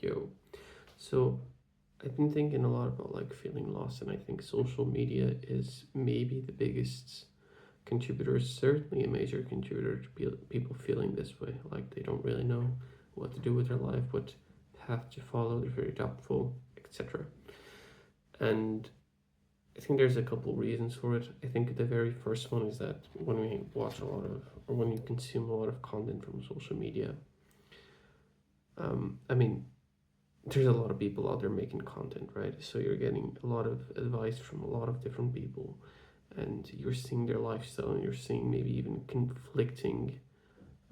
Yo. So I've been thinking a lot about like feeling lost, and I think social media is maybe the biggest contributor, certainly a major contributor to people feeling this way. Like they don't really know what to do with their life, what path to follow, they're very doubtful, etc. And I think there's a couple reasons for it. I think the very first one is that when we watch a lot of, or when you consume a lot of content from social media, I mean, there's a lot of people out there making content, right? So you're getting a lot of advice from a lot of different people, and you're seeing their lifestyle, and you're seeing maybe even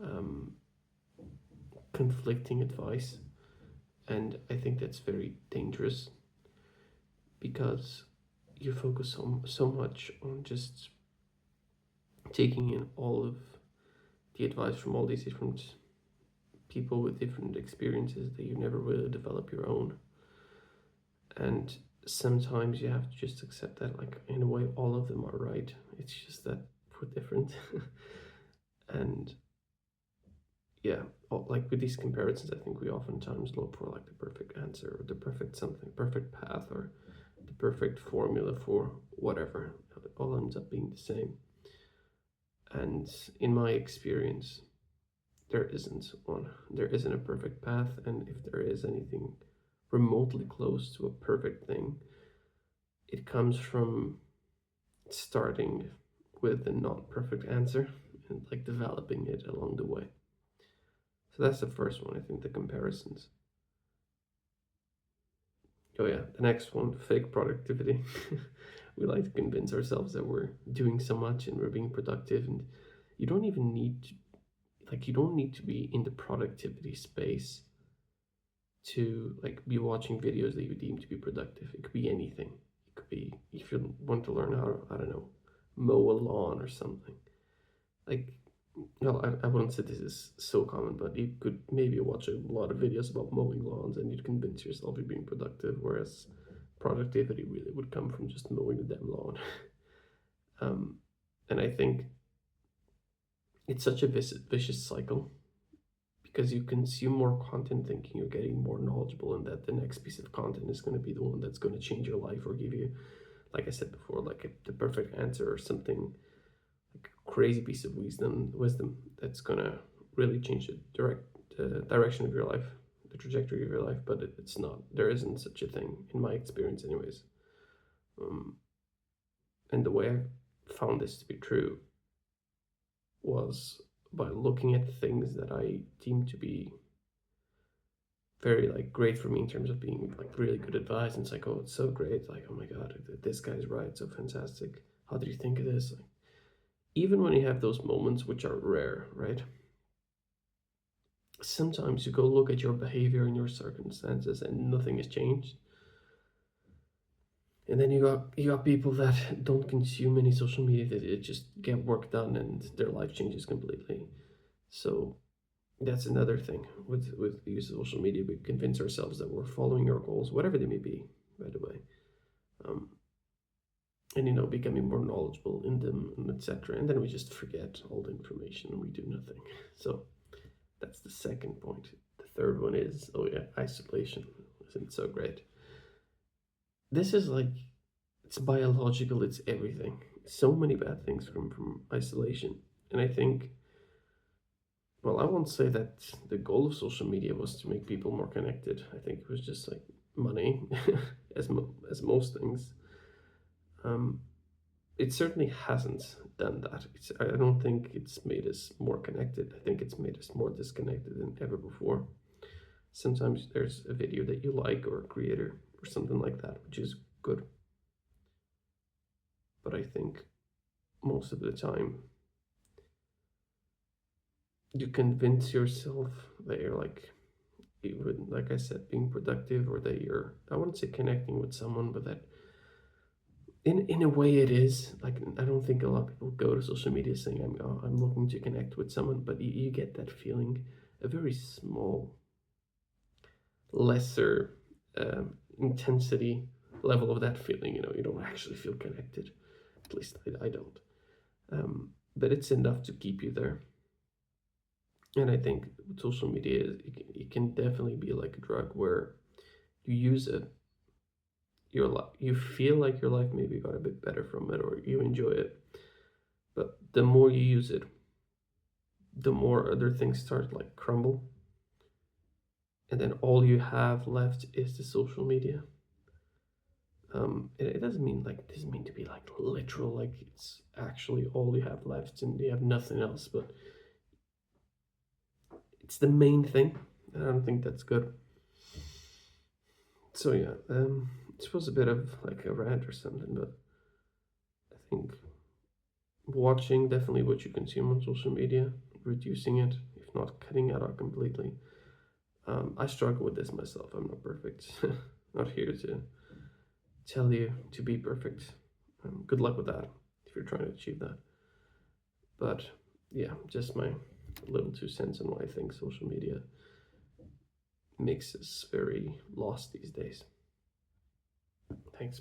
um, conflicting advice. And I think that's very dangerous because you focus so much on just taking in all of the advice from all these different people with different experiences that you never really develop your own. And sometimes you have to just accept that, like, in a way, all of them are right. It's just that we're different. And yeah, like with these comparisons, I think we oftentimes look for like the perfect answer or the perfect something, perfect path, or the perfect formula for whatever. It all ends up being the same. And in my experience, there isn't one. There isn't a perfect path. And if there is anything remotely close to a perfect thing, it comes from starting with the not perfect answer and like developing it along the way. So that's the first one, I think, the comparisons. Oh, yeah, the next one, fake productivity. We like to convince ourselves that we're doing so much and we're being productive, and you don't even need to, like, you don't need to be in the productivity space to like be watching videos that you deem to be productive. It could be anything. It could be if you want to learn how to, I don't know, mow a lawn or something. Like, well, I wouldn't say this is so common, but you could maybe watch a lot of videos about mowing lawns and you'd convince yourself you're being productive, whereas productivity really would come from just mowing the damn lawn. um, and I think it's such a vicious cycle because you consume more content thinking you're getting more knowledgeable and that the next piece of content is going to be the one that's going to change your life or give you, like I said before, like the perfect answer or something, like a crazy piece of wisdom that's going to really change the direction of your life, the trajectory of your life. But it's not. There isn't such a thing in my experience anyways. um, and the way I found this to be true was by looking at things that I deem to be very like great for me in terms of being like really good advice. And it's like, oh, it's so great, like, oh my god, this guy's right, so fantastic, how did you think of this? Like, even when you have those moments, which are rare, right? Sometimes you go look at your behavior and your circumstances and nothing has changed. And then you got people that don't consume any social media, that it just get work done and their life changes completely. So that's another thing with the use of social media. We convince ourselves that we're following our goals, whatever they may be, by the way. um, and becoming more knowledgeable in them, and etc. And then we just forget all the information and we do nothing. So that's the second point. The third one is, oh yeah, isolation. Isn't so great? This is like, it's biological, it's everything. So many bad things come from isolation. And I think, well, I won't say that the goal of social media was to make people more connected. I think it was just like money, as most things. Um, it certainly hasn't done that. I don't think it's made us more connected. I think it's made us more disconnected than ever before. Sometimes there's a video that you like or a creator or something like that, which is good. But I think most of the time you convince yourself that you're like, even like I said, being productive, or that you're, I wouldn't say connecting with someone, but that in a way it is. Like, I don't think a lot of people go to social media saying I'm looking to connect with someone, but you get that feeling, a very small, lesser intensity level of that feeling. You don't actually feel connected. At least I don't. But it's enough to keep you there. And I think with social media, it can definitely be like a drug where you use it, you feel like your life maybe got a bit better from it, or you enjoy it. But the more you use it, the more other things start like crumble, and then all you have left is the social media. It doesn't mean like it doesn't mean to be like literal, like it's actually all you have left and you have nothing else, but it's the main thing. I don't think that's good. So yeah, this was a bit of like a rant or something, but I think watching definitely what you consume on social media, reducing it, if not cutting it out completely. I struggle with this myself. I'm not perfect. Not here to tell you to be perfect. Good luck with that if you're trying to achieve that. But yeah, just my little 2 cents on why I think social media makes us very lost these days. Thanks.